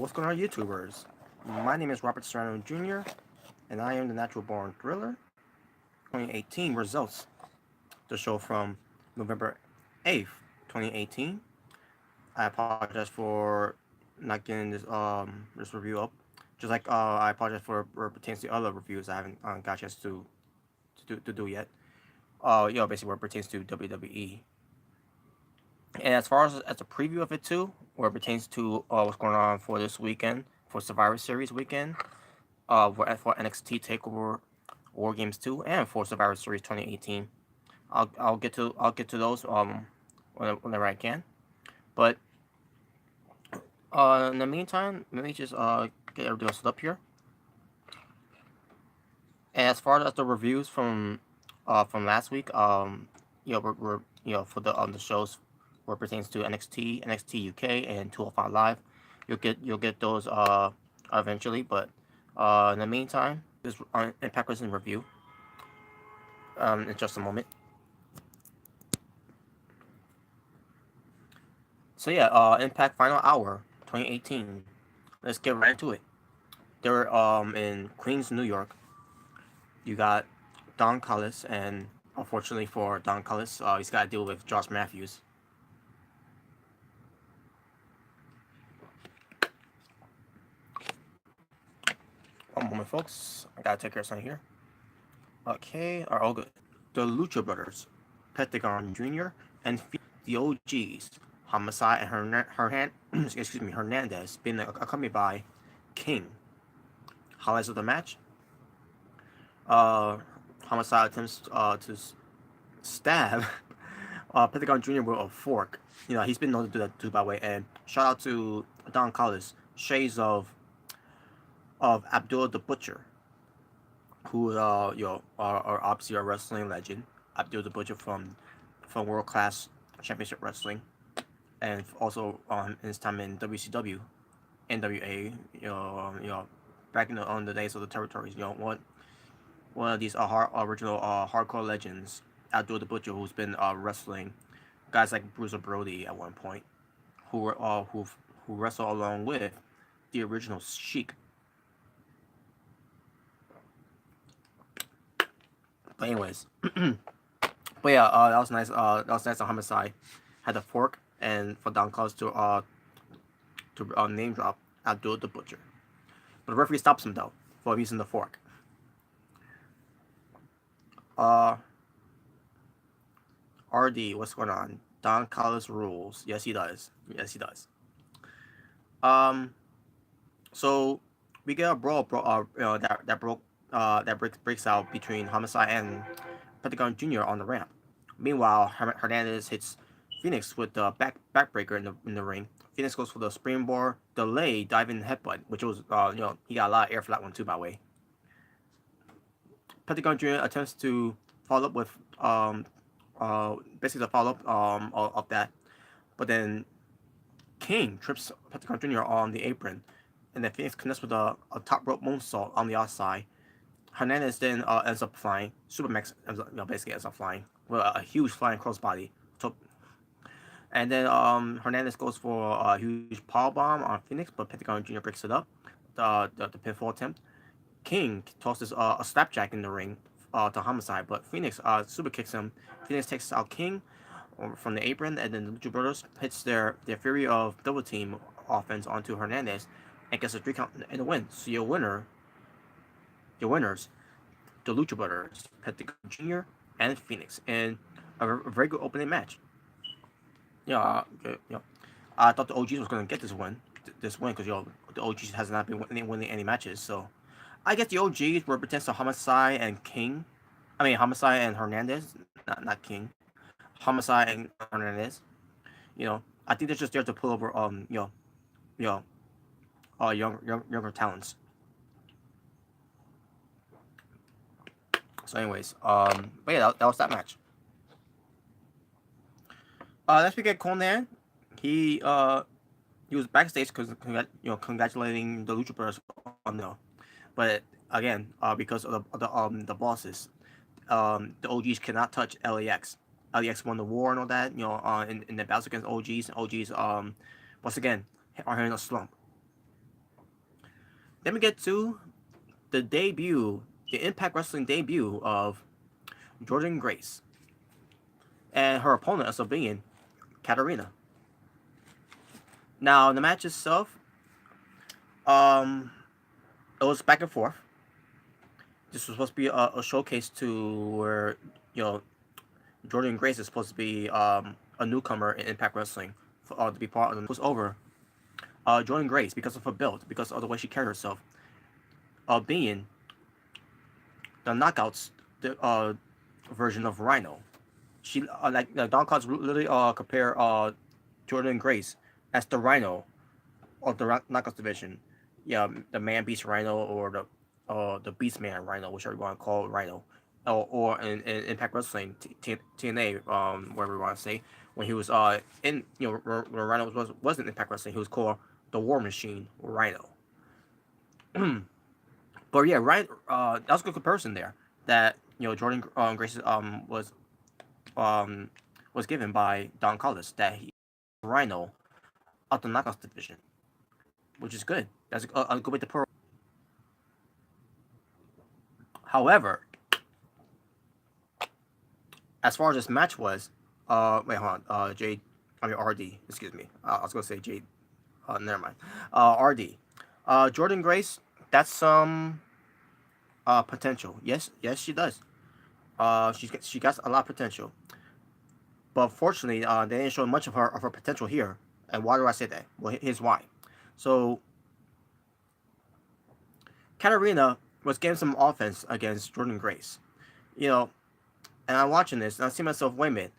What's going on, YouTubers? My name is Robert Serrano Jr., and I am the Natural Born Thriller. 2018 results. The show from November 8th, 2018. I apologize for not getting this review up. Just like I apologize for pertains to other reviews I haven't got a chance to do yet. Basically where it pertains to WWE. And as far as a preview of it too, where it pertains to what's going on for this weekend, for Survivor Series weekend, for NXT Takeover War Games 2, and for Survivor Series 2018. I'll get to those whenever I can. But in the meantime, let me just get everything set up here. And as far as the reviews from last week, we're for the shows where it pertains to NXT UK, and 205 Live, you'll get those eventually. But in the meantime, this Impact Wrestling review in just a moment. So yeah, Impact Final Hour 2018. Let's get right into it. They're in Queens, New York. You got Don Callis, and unfortunately for Don Callis, he's got to deal with Josh Matthews. One moment, folks. I gotta take care of something here. Okay, are all good. The Lucha Brothers, Pentagon Jr., and the OGs, Homicide and Hernandez, being accompanied by King. Highlights of the match: Homicide attempts to stab Pentagon Jr. with a fork. He's been known to do that too, by the way. And shout out to Don Callis, shades of Abdul the Butcher, who are obviously a wrestling legend. Abdul the Butcher from World Class Championship Wrestling, and also in his time in WCW, NWA, back on the days of the territories. One of these original hardcore legends, Abdul the Butcher, who's been wrestling guys like Bruiser Brody at one point, who wrestled along with the original Sheik. But anyways, but yeah, that was nice. That was nice on Homicide. Had the fork, and for Don Callis to name drop Abdul the Butcher. But the referee stops him though for using the fork. Uh, RD, what's going on? Don Callis rules. Yes, he does. Yes, he does. So we get a brawl, that breaks out between Homicide and Pentagon Jr. on the ramp. Meanwhile, Hernandez hits Phoenix with the backbreaker in the ring. Phoenix goes for the springboard delay diving headbutt, which was he got a lot of air for that one too, by the way. Pentagon Jr. attempts to follow up with basically the follow up of that, but then King trips Pentagon Jr. on the apron, and then Phoenix connects with a top rope moonsault on the outside. Hernandez then ends up flying. Supermax basically ends up flying with a huge flying crossbody. And then Hernandez goes for a huge power bomb on Phoenix, but Pentagon Jr. breaks it up. The pinfall attempt. King tosses a slapjack in the ring to Homicide, but Phoenix super kicks him. Phoenix takes out King from the apron, and then the Lucha Brothers hits their fury of double team offense onto Hernandez and gets a 3 count in the win. So your winners, the Lucha Brothers, Pentagon Jr. and Phoenix, in a very good opening match. I thought the OGs was gonna get this win because the OGs has not been winning any matches. So I guess the OGs represents the Homicide and King. I mean Homicide and Hernandez, not King. Homicide and Hernandez. I think they're just there to pull over younger talents. So anyways, but yeah, that was that match. Next we get Conan. He was backstage because congratulating the Lucha Brothers on but again because of the bosses, the OGs cannot touch LAX. LAX won the war and all that. In the battles against OGs. OGs once again are in a slump. let me get to the debut, the Impact Wrestling debut of Jordan Grace and her opponent as being Katarina. Now, the match itself, um, it was back and forth. This was supposed to be a showcase to where, you know, Jordan Grace is supposed to be a newcomer in Impact Wrestling to be part of them. It was over. Jordan Grace, because of her build, because of the way she carried herself, being the knockouts the, version of Rhino. She like Don Cox literally compare Jordan Grace as the Rhino of the knockouts division. Yeah, the Man Beast Rhino or the Beast Man Rhino, whichever you want to call it, Rhino, or in Impact Wrestling TNA, whatever you want to say, when he was in when Rhino wasn't Impact Wrestling, he was called the War Machine Rhino. But yeah, right. That was a good comparison there. That Jordan Grace um was given by Don Callis that he Rhino of the Knockouts division, which is good. That's a good way to put. However, as far as this match was, wait, hold on, Jade, I mean RD, excuse me. I was gonna say Jade. Never mind. RD, Jordan Grace. That's some potential. Yes, she does. She got a lot of potential. But fortunately, they didn't show much of her potential here. And why do I say that? Well, here's why. So Katarina was getting some offense against Jordan Grace. You know, and I'm watching this and I see myself, wait a minute,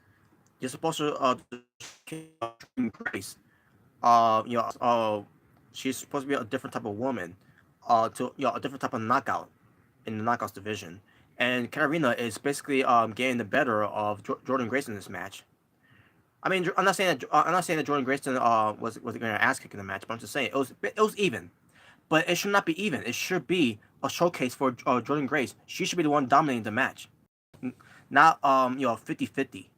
you're supposed to Grace. She's supposed to be a different type of woman, to a different type of knockout in the knockouts division. And Katarina is basically getting the better of Jordan Grace in this match. I mean, I'm not saying that Jordan Grayson was going to ass kick in the match, but I'm just saying it was even. But it should not be even. It should be a showcase for Jordan Grace. She should be the one dominating the match, not 50-50.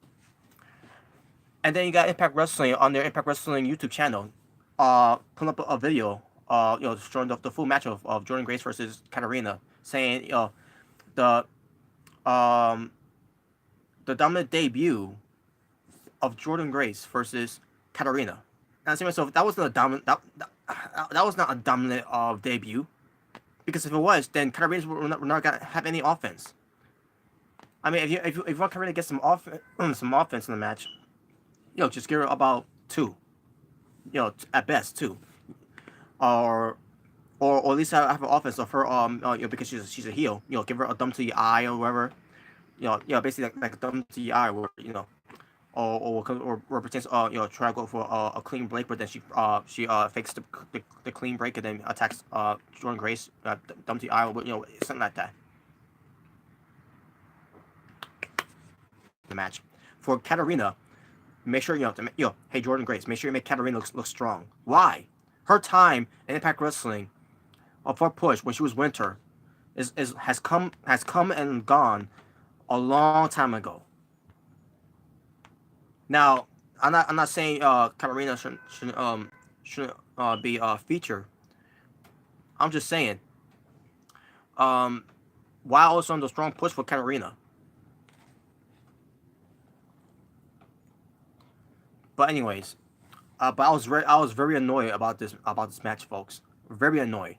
And then you got Impact Wrestling on their Impact Wrestling YouTube channel, putting up a video, showing the full match of Jordan Grace versus Katarina, saying the um the dominant debut of Jordan Grace versus Katarina. And I say to myself, that wasn't a dominant. That was not a dominant debut, because if it was, then Katarina would not gonna have any offense. I mean, if you want Katarina to get some some offense in the match, just give her about two, at best two, or or at least have an offense of her because she's a heel, give her a thumb to the eye or whatever, basically like a thumb to the eye, where or represents try to go for a clean break, but then she fakes the clean break and then attacks Jordan Grace, thumb to the eye, something like that. The match for Katarina, make sure hey Jordan Grace, make sure you make Katarina look strong. Why? Her time in Impact Wrestling, of her push when she was Winter, has come and gone a long time ago. Now, I'm not saying Katarina shouldn't be featured. I'm just saying, why also on the strong push for Katarina? But anyways, but I was very annoyed about this match, folks. Very annoyed.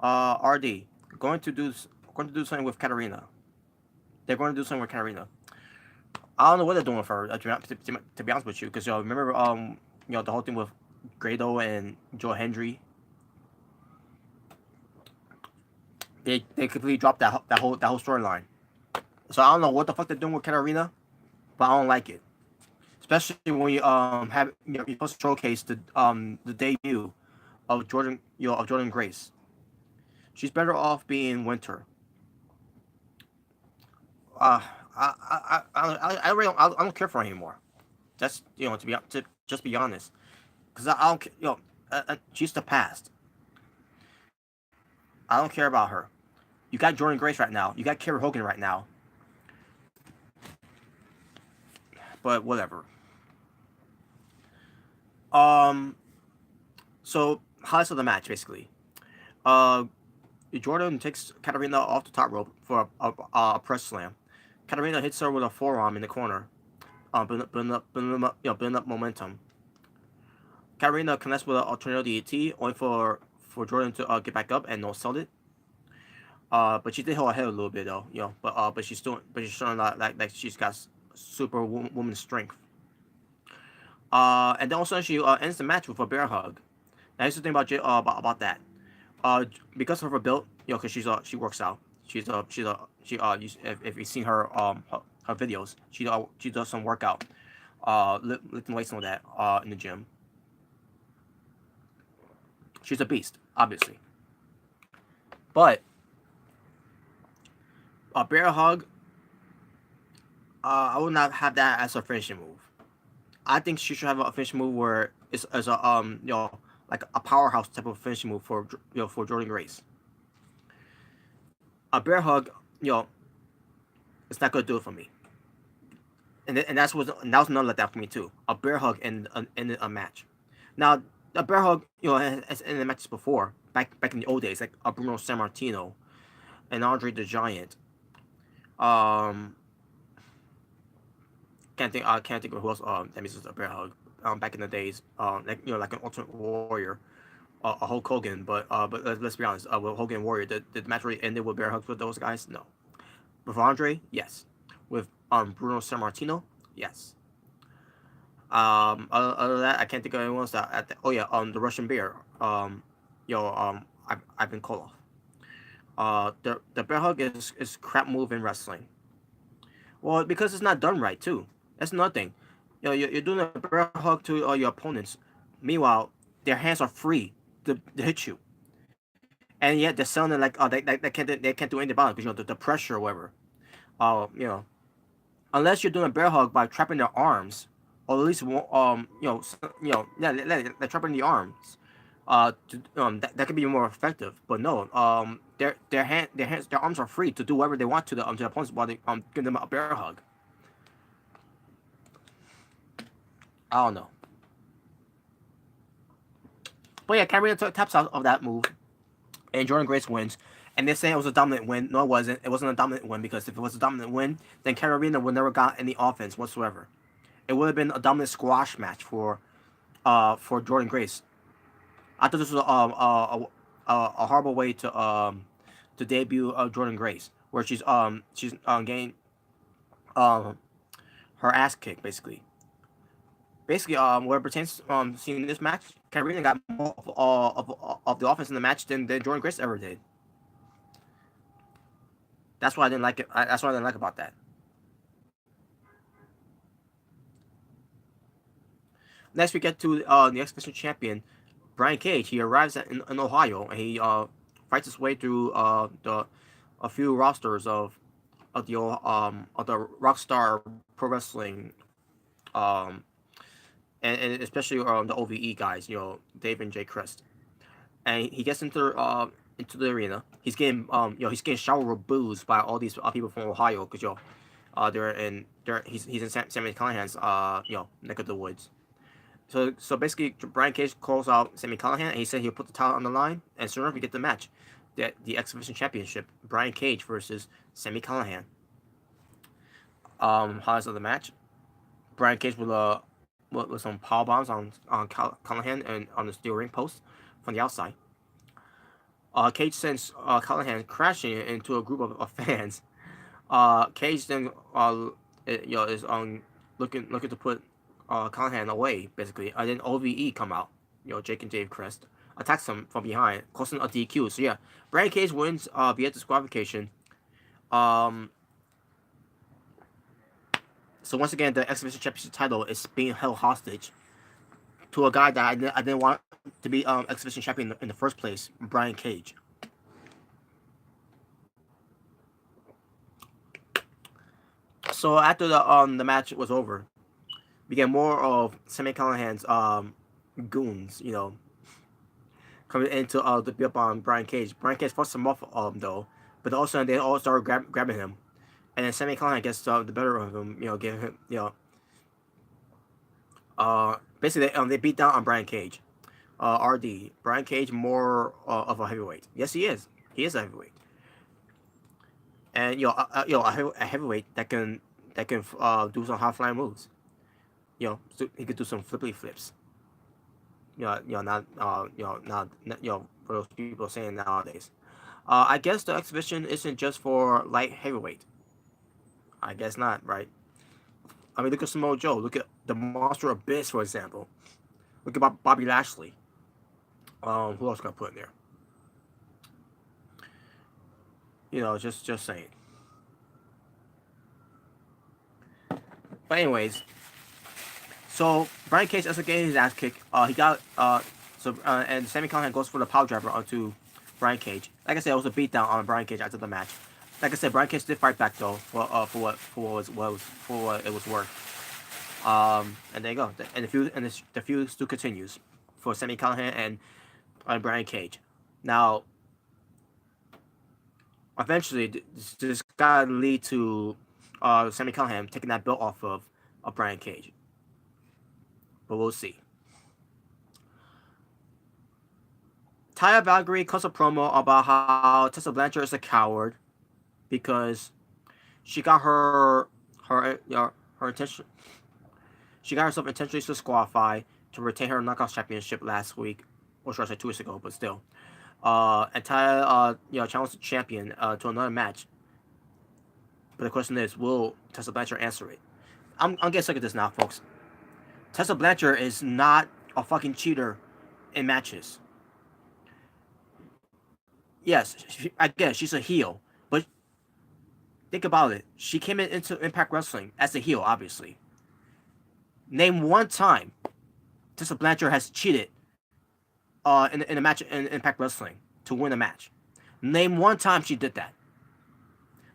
RD going to do something with Katarina. They're going to do something with Katarina. I don't know what they're doing for her. To be honest with you, because remember the whole thing with Grado and Joe Hendry. They completely dropped that whole storyline. So I don't know what the fuck they're doing with Katarina, but I don't like it. Especially when you have you're supposed to showcase the debut of Jordan Grace. She's better off being Winter. I really I don't care for her anymore. That's to just be honest, because I don't she's the past. I don't care about her. You got Jordan Grace right now. You got Kerry Hogan right now. But whatever. So highlights of the match basically. Uh, Jordan takes Katarina off the top rope for a press slam. Katarina hits her with a forearm in the corner, building up momentum. Katarina connects with an alternative DT, only for Jordan to get back up and no sell it. But she did hold her head a little bit though, but she's showing like she's got super woman strength. And then also she ends the match with a bear hug. Now here's the thing about that. Because of her build, because she works out. If you've seen her videos, she does some workout, lifting weights and all that in the gym. She's a beast, obviously. But a bear hug, I would not have that as a finishing move. I think she should have a finishing move where it's as a like a powerhouse type of finishing move for Jordan Grace. A bear hug, it's not gonna do it for me. And that was another letdown for me too. A bear hug in a match. Now a bear hug, as in the matches before, back in the old days, like a Bruno Sammartino and Andre the Giant. Um, can't think of who else that misses a bear hug. Back in the days, like an Ultimate Warrior, a Hulk Hogan. But let's be honest, with Hogan and Warrior, did the match really ended with bear hugs with those guys? No. With Andre, yes. With Bruno Sammartino, yes. Other than that, I can't think of anyone else the Russian Bear, Ivan Koloff. The bear hug is crap move in wrestling. Well, because it's not done right too. That's another thing. You're doing a bear hug to your opponents. Meanwhile, their hands are free to hit you, and yet they're sounding like they can't do anything about it because the pressure or whatever. Uh, you know, Unless you're doing a bear hug by trapping their arms, or at least they're trapping the arms. That could be more effective. But no, their arms are free to do whatever they want to the opponents while they give them a bear hug. I don't know. But yeah, Cameron taps out of that move, and Jordan Grace wins. And they're saying it was a dominant win. No, it wasn't. It wasn't a dominant win because if it was a dominant win, then Carolina would never got any offense whatsoever. It would have been a dominant squash match for Jordan Grace. I thought this was a horrible way to debut Jordan Grace, where she's getting her ass kicked basically. Basically, what it pertains seeing this match, Carolina got more of the offense in the match than Jordan Grace ever did. That's why I didn't like it. That's what I didn't like about that. Next, we get to the X Division champion, Brian Cage. He arrives in Ohio and he fights his way through the a few rosters of the Rockstar Pro Wrestling, um, and especially the OVE guys. Dave and Jay Crest, and he gets into the arena. He's getting showered with booze by all these people from Ohio because he's in Sammy Callahan's neck of the woods. So basically, Brian Cage calls out Sammy Callahan and he said he'll put the title on the line, and soon enough we get the match, the X Division Championship, Brian Cage versus Sammy Callahan. Highlights of the match: Brian Cage with some power bombs on Callahan and on the steel ring post from the outside. Cage sends Callahan crashing into a group of fans. Cage then is looking to put Callahan away basically, and then OVE come out. Jake and Dave Crest attacks him from behind, causing a DQ. So yeah, Brian Cage wins via disqualification. So once again, the X Division Championship title is being held hostage to a guy that I didn't want to be X Division champion in the first place, Brian Cage. So after the match was over, we get more of Sammy Callahan's goons, coming into the beat up on Brian Cage. Brian Cage forced him off though, but also they all started grabbing him, and then Sammy Callahan gets the better of him, giving him basically they beat down on Brian Cage. RD. Brian Cage more of a heavyweight. Yes, he is. He is a heavyweight. And a heavyweight that can do some high flying moves. So he could do some flippy flips. Not for those people saying nowadays. I guess the exhibition isn't just for light heavyweight. I guess not, right? I mean, look at Samoa Joe. Look at the Monster Abyss, for example. Look at Bobby Lashley. Who else can I put in there? Just saying. But anyways, so Brian Cage ends up getting his ass kicked. He got and Sami Callihan goes for the power driver onto Brian Cage. Like I said, it was a beatdown on Brian Cage after the match. Like I said, Brian Cage did fight back though for what it was worth. And there you go. And the feud still continues for Sami Callihan and Brian Cage. Now, eventually, this got to lead to Sami Callihan taking that belt off of Brian Cage. But we'll see. Taya Valkyrie cuts a promo about how Tessa Blanchard is a coward because she got her intention. She got herself intentionally disqualified to retain her Knockouts Championship last week, or should I say 2 weeks ago, but still. And Taya, challenged the champion to another match. But the question is, will Tessa Blanchard answer it? I'm getting sick of this now, folks. Tessa Blanchard is not a fucking cheater in matches. Yes, I guess she's a heel, but think about it. She came into Impact Wrestling as a heel, obviously. Name one time Tessa Blanchard has cheated in a match in Impact Wrestling to win a match. Name one time she did that.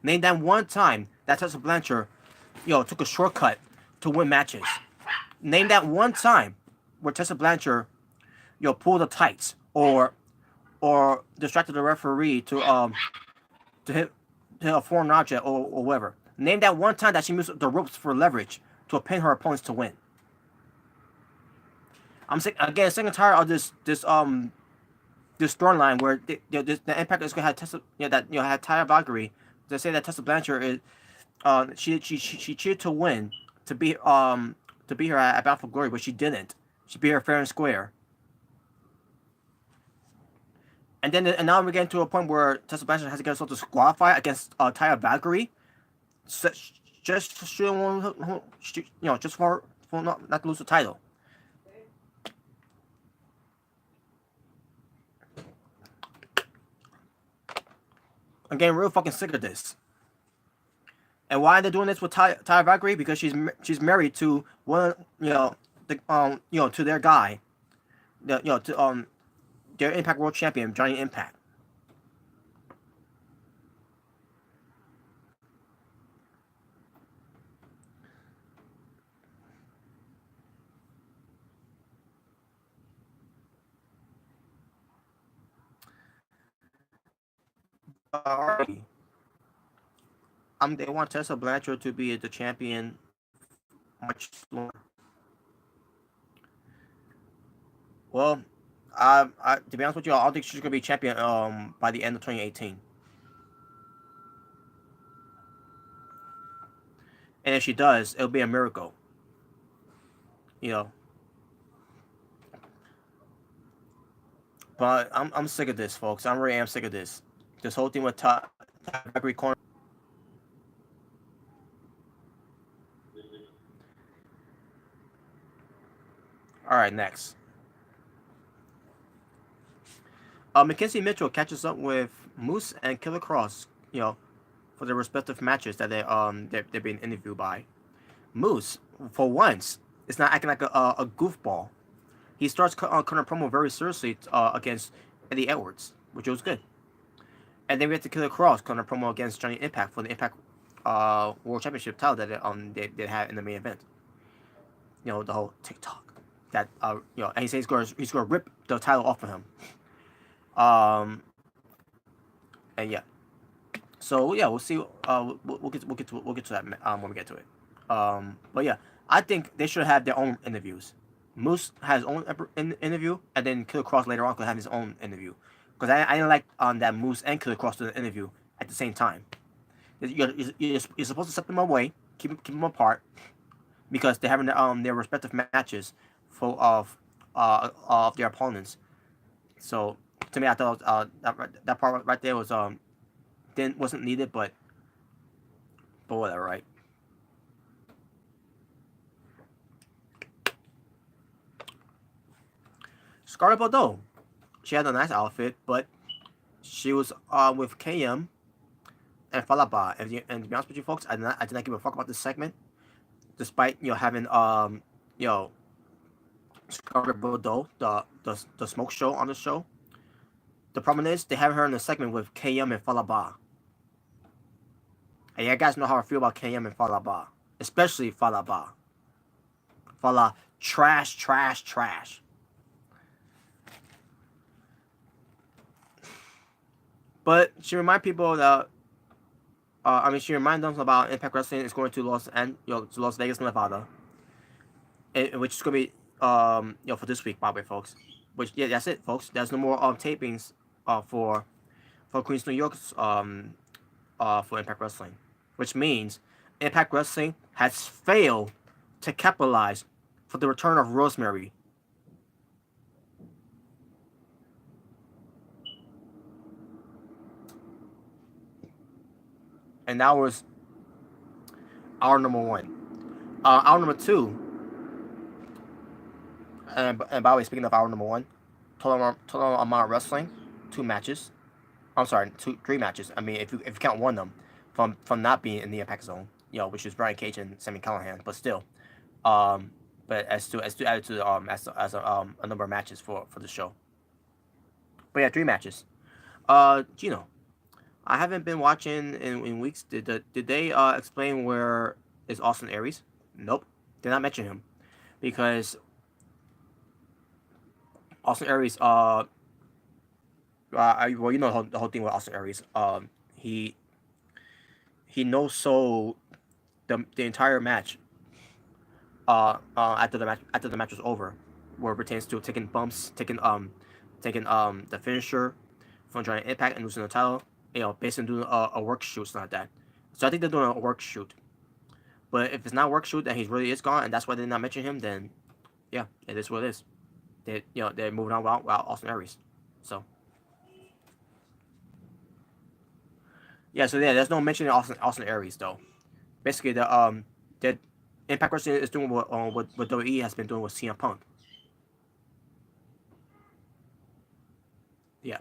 Name that one time that Tessa Blanchard, took a shortcut to win matches. Name that one time where Tessa Blanchard, pulled the tights or distracted the referee to hit a foreign object or whatever. Name that one time that she used the ropes for leverage to pin her opponents to win. I'm sick and tired of this storyline where the Impact is gonna have Tessa, had Taya Valkyrie. They say that Tessa Blanchard is, she cheated to win to beat her at Bound for Glory, but she didn't. She beat her fair and square. And now we're getting to a point where Tessa Blanchard has to get herself disqualified against Taya Valkyrie, just for not to lose the title. I'm getting real fucking sick of this. And why are they doing this with Taya Valkyrie? Because she's married to one, to their guy, to their Impact World Champion, Johnny Impact. They want Tessa Blanchard to be the champion much longer. Well, to be honest with you, I don't think she's gonna be champion by the end of 2018. And if she does, it'll be a miracle. But I'm sick of this, folks. I really am sick of this. This whole thing with Taya Valkyrie corner. All right, next. Mackenzie Mitchell catches up with Moose and Killer Cross, for their respective matches that they're being interviewed by. Moose, for once, is not acting like a goofball. He starts cutting a promo very seriously against Eddie Edwards, which was good. And then we have to Killer Cross cutting a promo against Johnny Impact for the Impact World Championship title that they had in the main event. The whole TikTok. That and he says he's gonna rip the title off of him. And yeah, so yeah, we'll see. We'll get to that when we get to it. But yeah, I think they should have their own interviews, Moose had his own interview, and then Killer Cross later on could have his own interview. Because I didn't like that Moose and Killer Cross did an interview at the same time. You're supposed to set them away, keep them apart, because they're having their respective matches full of their opponents. So to me, I thought that part right there wasn't needed, but whatever, right? Scarlett Bordeaux, she had a nice outfit, but she was with KM and Falaba. And to be honest with you folks, I did not give a fuck about this segment, despite having Scarlett Bordeaux, the smoke show on the show. The problem is they have her in a segment with KM and Falaba. And you guys know how I feel about KM and Falaba, especially Falaba. Fala trash, trash, trash. But she remind people that she remind them about Impact Wrestling is going to Las Vegas, Nevada, which is going to be for this week, by the way, folks. Which that's it, folks. There's no more tapings for Queens, New York's for Impact Wrestling, which means Impact Wrestling has failed to capitalize for the return of Rosemary. And that was hour number 1. Hour number 2. And by the way, speaking of hour number 1, total amount of wrestling, 2 matches. I'm sorry, 3 matches. I mean, if you count one of them from not being in the Impact Zone, which was Brian Cage and Sami Callihan, but still, but as to add to a number of matches for the show. But yeah, 3 matches. Gino, I haven't been watching in weeks. Did they explain where is Austin Aries? Nope, did not mention him, because Austin Aries, well, you know the whole thing with Austin Aries. He no-sold the entire match. After the match was over, where it pertains to taking bumps, taking the finisher from joining Impact and losing the title. Basically doing a work shoot, something like that. So I think they're doing a work shoot. But if it's not a work shoot, then he really is gone, and that's why they did not mention him. Then, yeah, it is what it is. They're moving on without Austin Aries. So. Yeah, so yeah, there's no mention of Austin Aries though. Basically, the Impact Wrestling is doing what WWE has been doing with CM Punk. Yeah.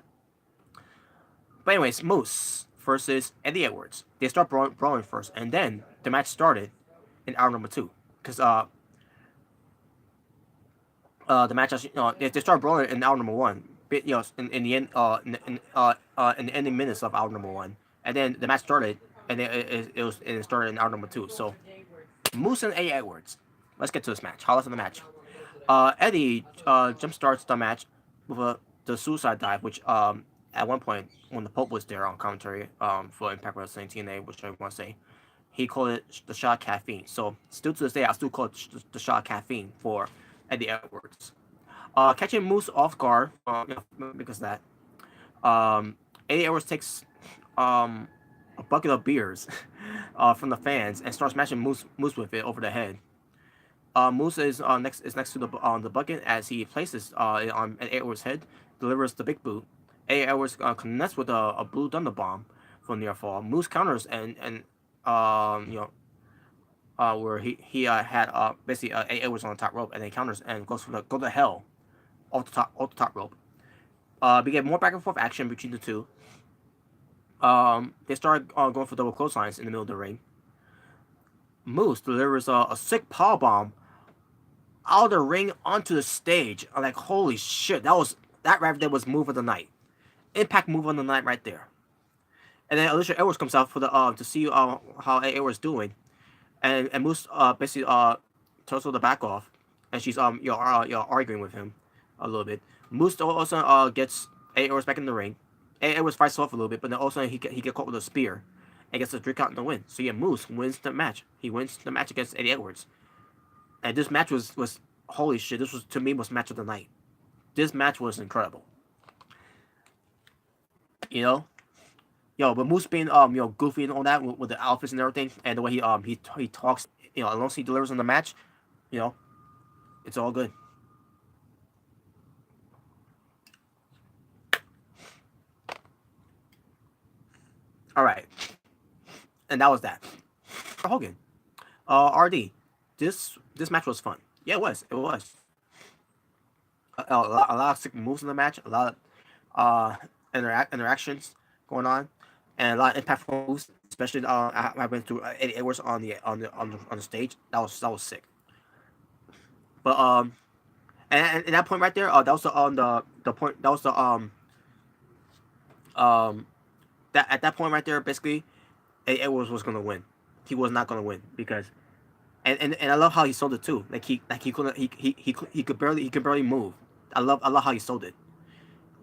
But anyways, Moose versus Eddie Edwards. They start brawling first, and then the match started in hour number 2, because the match they start brawling in hour number 1. In the end, in the ending minutes of hour number 1. And then the match started, and it started in hour number 2. So, Moose and Eddie Edwards. Let's get to this match. Highlights of the match. Eddie jump starts the match with the suicide dive, which at one point when the Pope was there on commentary for Impact Wrestling TNA, which I want to say, he called it the shot of caffeine. So still to this day, I still call it the shot of caffeine for Eddie Edwards. Catching Moose off guard because of that. Eddie Edwards takes a bucket of beers from the fans and starts smashing Moose with it over the head. Moose is next to the bucket as he places it on Eddie Edwards' head, delivers the big boot. Eddie Edwards connects with a blue thunder bomb for near fall. Moose counters and where he had basically Eddie Edwards on the top rope, and then counters and goes to hell off the top rope. We get more back and forth action between the two. They start going for double clotheslines in the middle of the ring. Moose delivers a sick power bomb out of the ring onto the stage. I'm like, holy shit, that right there was move of the night. Impact move of the night right there. And then Alicia Edwards comes out for the to see how Edwards doing, and Moose basically tells her to back off, and she's arguing with him a little bit. Moose also gets Edwards back in the ring. Edwards fights off a little bit, but then also he get caught with a spear and gets a 3 count in the win. So yeah, Moose wins the match. He wins the match against Eddie Edwards. And this match was holy shit, this was to me was match of the night. This match was incredible. You know, but Moose being goofy and all that with the outfits and everything, and the way he talks, as long as he delivers on the match, you know, it's all good. All right, and that was that. Hogan, RD, this match was fun. Yeah, it was. It was. A lot of sick moves in the match. A lot of interactions going on, and a lot of impactful moves. Especially I went through Eddie Edwards on the stage. That was sick. But and that point right there, that was the point. That was the that at that point right there, basically, Eddie Edwards was gonna win. He was not gonna win because and I love how he sold it too. He couldn't he could barely move. I love how he sold it.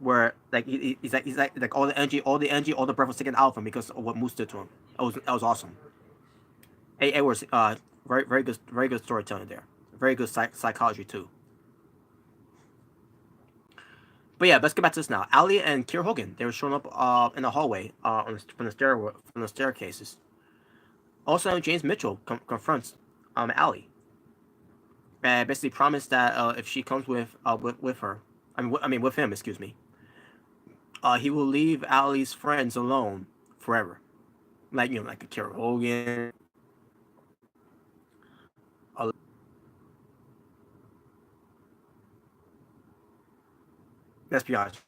Where like he's like all the breath was taken out of him because of what Moose did to him. That was awesome. It was very good storytelling there. Very good psychology too. But yeah, let's get back to this now. Ali and Kier Hogan, they were showing up in the hallway from the staircases. Also, James Mitchell confronts Ali and basically promised that if she comes with her, I mean with him, excuse me, he will leave Ali's friends alone forever. Like a Kier Hogan. Let's be honest,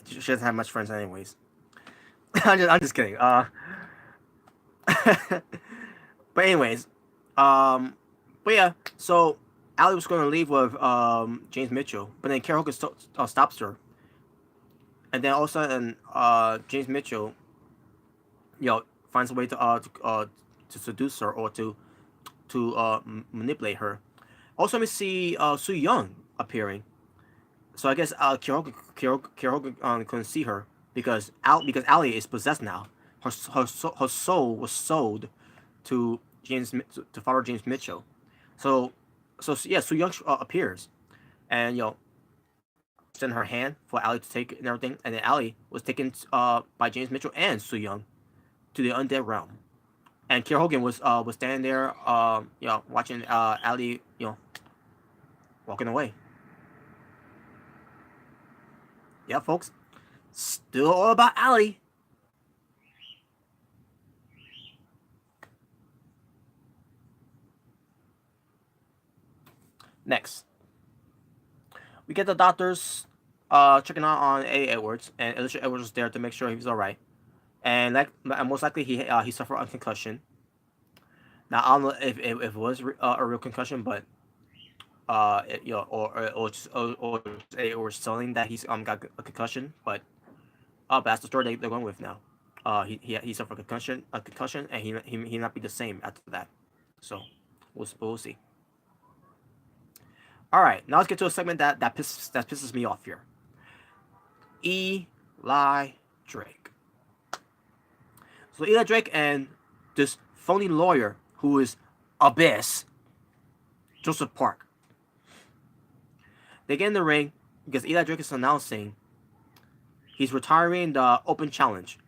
she doesn't have much friends anyways. I'm just kidding. But anyways, um, but yeah, so Ali was going to leave with James Mitchell, but then Carol Hogan stops her, and then all of a sudden, James Mitchell, finds a way to seduce her or to manipulate her. Also, we see Su Young appearing. So I guess Kyogo couldn't see her because Ali is possessed now. Her soul was sold to to Father James Mitchell. So yeah, Su Young appears, and sent her hand for Ali to take and everything, and then Ali was taken by James Mitchell and Su Young to the undead realm. And Kier Hogan was standing there, watching Ali, walking away. Yeah, folks, still all about Ali. Next, we get the doctors checking out on A. Edwards, and Alicia Edwards was there to make sure he was all right. And most likely he suffered a concussion. Now I don't know if it was a real concussion, but or they were selling that he's got a concussion, but that's the story they're going with now. He suffered a concussion, and he not be the same after that. So we'll see. All right, now let's get to a segment that pisses me off here. Eli Drake. So Eli Drake and this phony lawyer who is Abyss, Joseph Park. They get in the ring because Eli Drake is announcing he's retiring the Open Challenge.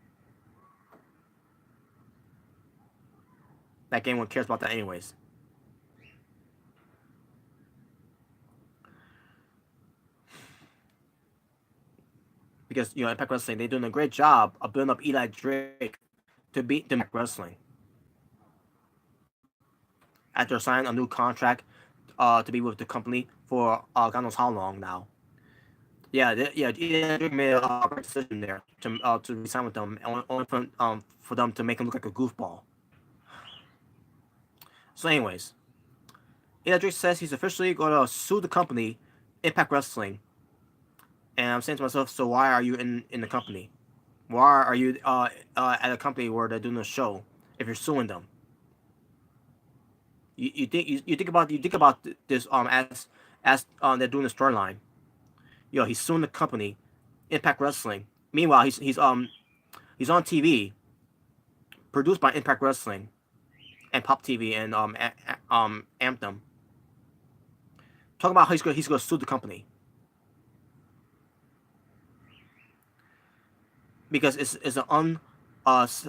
That game one cares about that anyways. Because Impact Wrestling, they're doing a great job of building up Eli Drake to beat Impact Wrestling. After signing a new contract to be with the company for God knows how long now. Yeah, Eli Drake made a decision there to resign with them, only for them to make him look like a goofball. So, anyways, Eli Drake says he's officially going to sue the company, Impact Wrestling. And I'm saying to myself, so why are you in the company? Why are you at a company where they're doing a show if you're suing them? You think about this as they're doing the storyline. He's suing the company, Impact Wrestling. Meanwhile, he's on TV, produced by Impact Wrestling and Pop TV and Anthem. talking about how he's gonna sue the company because it's an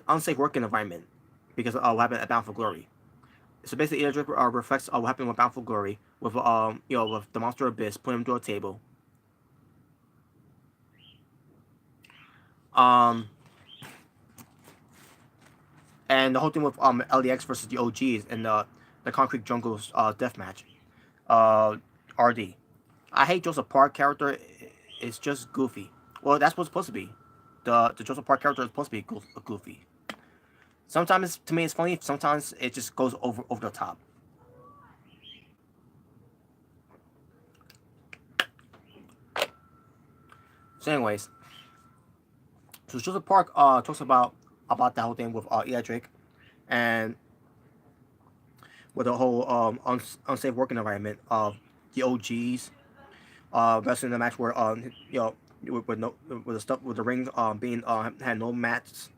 unsafe working environment because of what happened at Bound for Glory. So basically, Eli Drake reflects what happened with Bound for Glory with with the Monster Abyss putting him to a table. Um, and the whole thing with LDX versus the OGs and the Concrete Jungle's death match. RD. I hate Joseph Park character. It's just goofy. Well, that's what's supposed to be. The Joseph Park character is supposed to be goofy. Sometimes to me it's funny. Sometimes it just goes over the top. So, anyways, so Joseph Park talks about that whole thing with Eli Drake and with the whole unsafe working environment of the OGs wrestling the match where with no with the stuff with the ring being had no mats,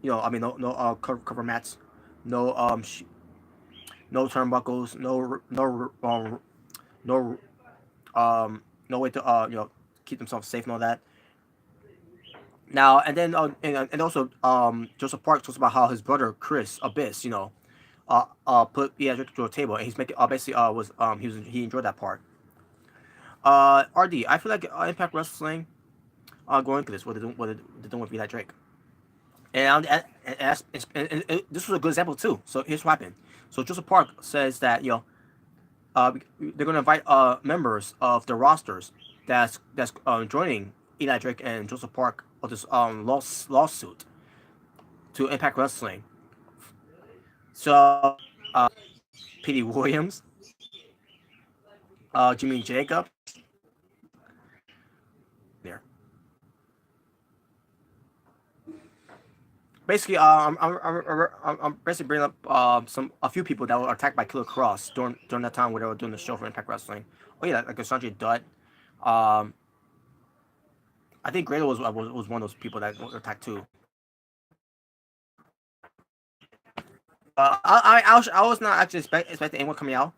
I mean no cover mats, no no turnbuckles, no no way to keep themselves safe and all that. Now and then and also Joseph Park talks about how his brother Chris Abyss put Edric to a table and he's making basically was he enjoyed that part. RD, I feel like Impact Wrestling going through this what they're doing with Eli Drake. And this was a good example too. So here's what happened. So Joseph Park says that they're going to invite members of the rosters that's joining Eli Drake and Joseph Park of this lawsuit to Impact Wrestling. So Petey Williams, Jimmy Jacobs, there. Basically, I'm basically bringing up a few people that were attacked by Killer Cross during that time where they were doing the show for Impact Wrestling. Oh yeah, like Sanjay Dutt. I think Grado was one of those people that were attacked too. I was not actually expecting anyone coming out.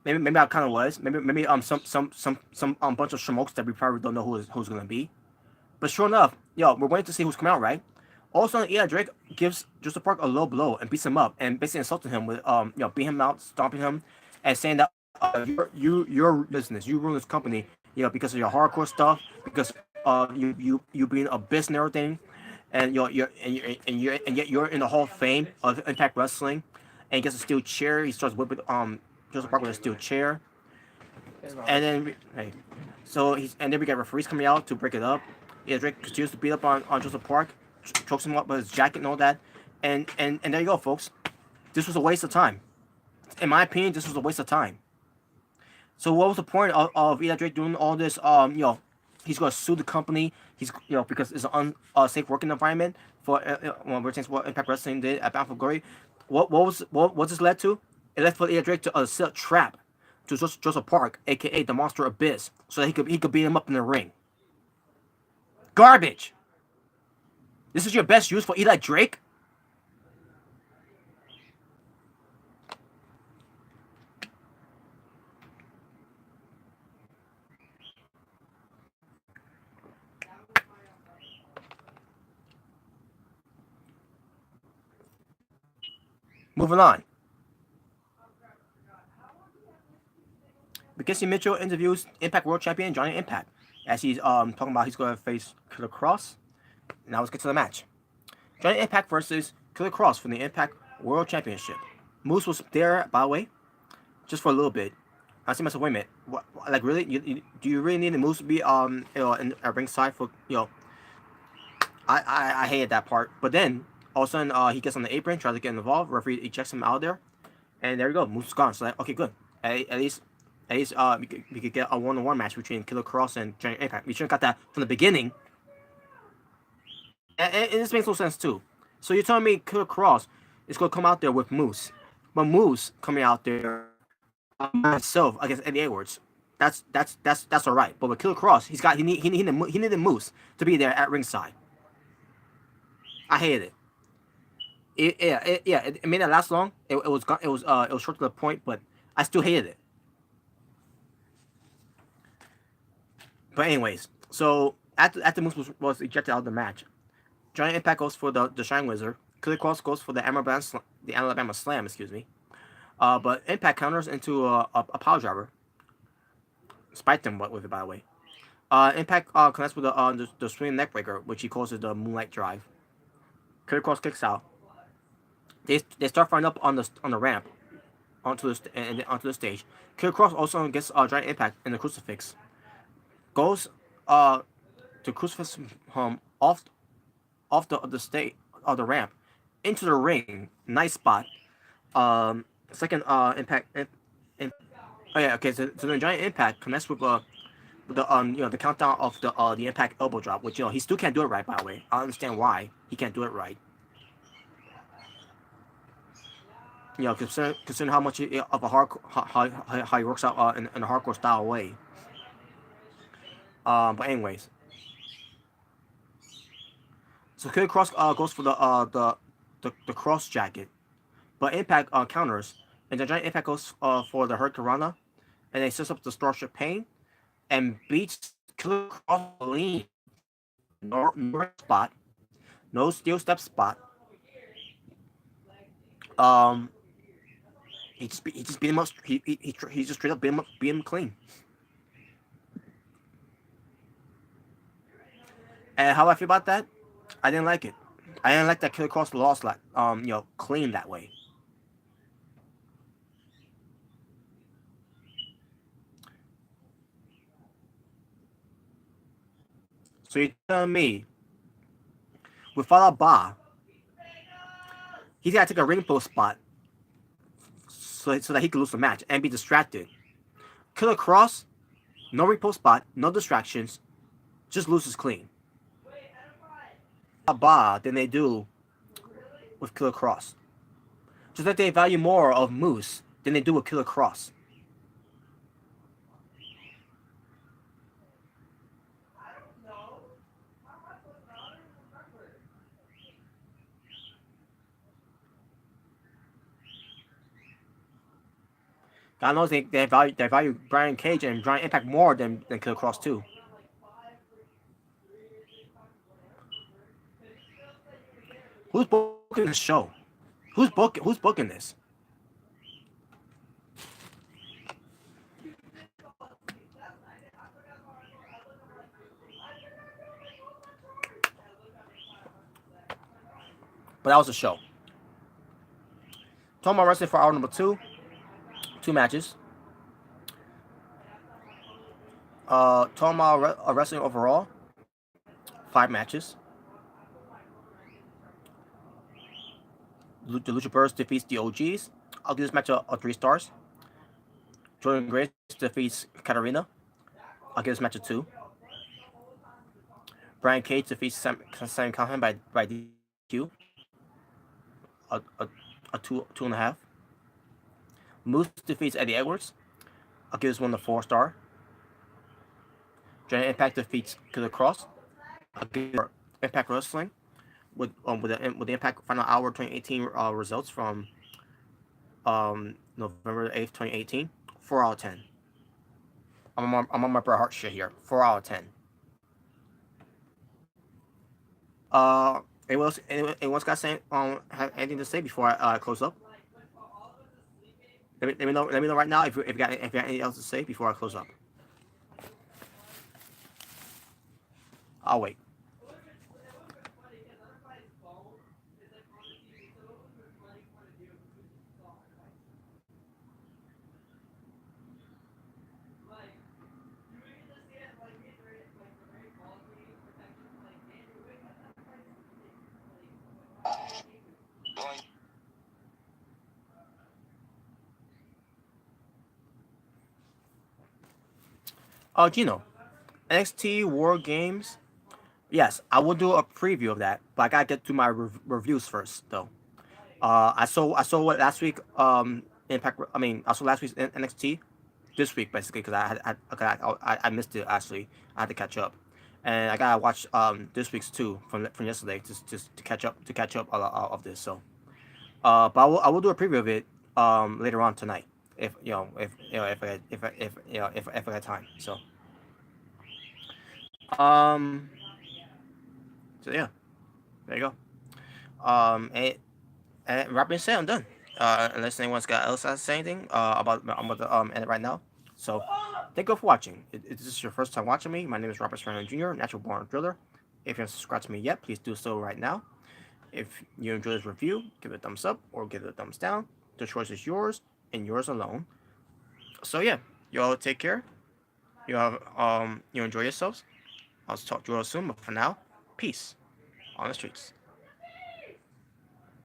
Maybe I kind of was. Maybe some bunch of schmucks that we probably don't know who's gonna be. But sure enough, we're waiting to see who's coming out, right? All of a sudden, Eli Drake gives Joseph Park a low blow and beats him up and basically insulting him with beating him out, stomping him, and saying that your business, you run this company, because of your hardcore stuff, because you being a business and everything, and yet you're in the Hall of Fame of Impact Wrestling, and he gets a steel chair. He starts whipping Joseph Park with a steel chair, and then then we get referees coming out to break it up. Yeah, Drake continues to beat up on Joseph Park, chokes him up with his jacket and all that, and there you go, folks. This was a waste of time. In my opinion, this was a waste of time. So what was the point of Eli Drake doing all this? He's going to sue the company. He's because it's an unsafe working environment for what Impact Wrestling did at Bound for Glory. What this led to? It led for Eli Drake to set a trap to Joseph Park, aka the Monster Abyss, so that he could beat him up in the ring. Garbage. This is your best use for Eli Drake? Moving on. Mackenzie Mitchell interviews Impact World Champion Johnny Impact as he's talking about he's going to face Killer Cross. Now let's get to the match. Johnny Impact versus Killer Cross for the Impact World Championship. Moose was there, by the way, just for a little bit. I see myself, wait a minute. What, like, really? Do you really need the Moose to be in a ringside for I hated that part. But then all of a sudden he gets on the apron, tries to get involved. Referee ejects him out of there, and there you go. Moose is gone. So okay, good. At least we could get a one-on-one match between Killer Cross and Johnny Impact. We should have got that from the beginning. And this makes no sense too. So you're telling me Killer Cross is going to come out there with Moose, but Moose coming out there himself against Eddie Edwards. That's all right. But with Killer Cross, he needed Moose to be there at ringside. I hated it. It may not last long. It was short to the point, but I still hated it. But anyways, so after Moose was ejected out of the match, Giant Impact goes for the Shine Wizard. Killer Cross goes for the Alabama Slam, excuse me. But Impact counters into a power driver. Spiked him with it, by the way. Impact connects with the swing neckbreaker, which he calls the Moonlight Drive. Killer Cross kicks out. They start firing up on the ramp onto the stage. Killer Cross also gets Giant Impact in the crucifix. Goes to crucifix him off the state of the ramp into the ring. Nice spot. Second impact. Oh yeah, okay. So the Giant Impact connects with the the countdown of the Impact elbow drop, which he still can't do it right. By the way, I understand why he can't do it right. Considering how much of a how he works out in a hardcore style way. But anyways, so Killer Cross goes for the cross jacket, but Impact counters, and the Giant Impact goes for the Hurricanrana, and they sets up the Starship Pain, and beats Killer Cross clean. No spot, no steel step spot. Um, he just beat him up. He just straight up beat him clean. And how I feel about that, I didn't like it. I didn't like that Killer Cross lost like clean that way. So you're telling me without a bar, he's got to take a ring post spot so that he can lose the match and be distracted. Killer Cross, no ring post spot, no distractions, just loses clean. A bar than they do with Killer Cross. Just like they value more of Moose than they do with Killer Cross. God knows they value Brian Cage and Giant Impact more than Killer Cross too. Who's booking this show? Who's booking this? But that was the show. Talking about wrestling for hour number two matches. Talking about wrestling overall, 5 matches. The Lucha Bros defeats the OGs. I'll give this match a 3 stars. Jordan Grace defeats Katarina. I'll give this match a 2. Brian Cage defeats Sam Calhoun by DQ. A 2.5. Moose defeats Eddie Edwards. I'll give this one a 4 star. Giant Impact defeats Killer Cross. I'll give Impact Wrestling with the Impact Final Hour 2018 results from November 8th, 2018. 4 out of 10. I'm on my Bret Hart shit here. 4 out of 10. Anyone's got have anything to say before I close up? Let me know. Let me know right now if you got anything else to say before I close up. I'll wait. Gino, NXT War Games. Yes, I will do a preview of that, but I gotta get to my reviews first, though. I saw what last week Impact. I mean, I saw last week's NXT this week basically because I missed it actually. I had to catch up, and I gotta watch this week's too from yesterday just to catch up of this. So, but I will do a preview of it later on tonight if if I got time. Um, so yeah, there you go. And that being said, I'm done. Unless anyone's got else has to say anything about the end right now. So thank you for watching. If this is your first time watching me, my name is Robert Serrano Jr., natural born driller. If you haven't subscribed to me yet, please do so right now. If you enjoy this review, give it a thumbs up or give it a thumbs down. The choice is yours and yours alone. So yeah, you all take care. You enjoy yourselves. I'll talk to you all soon, but for now, peace on the streets.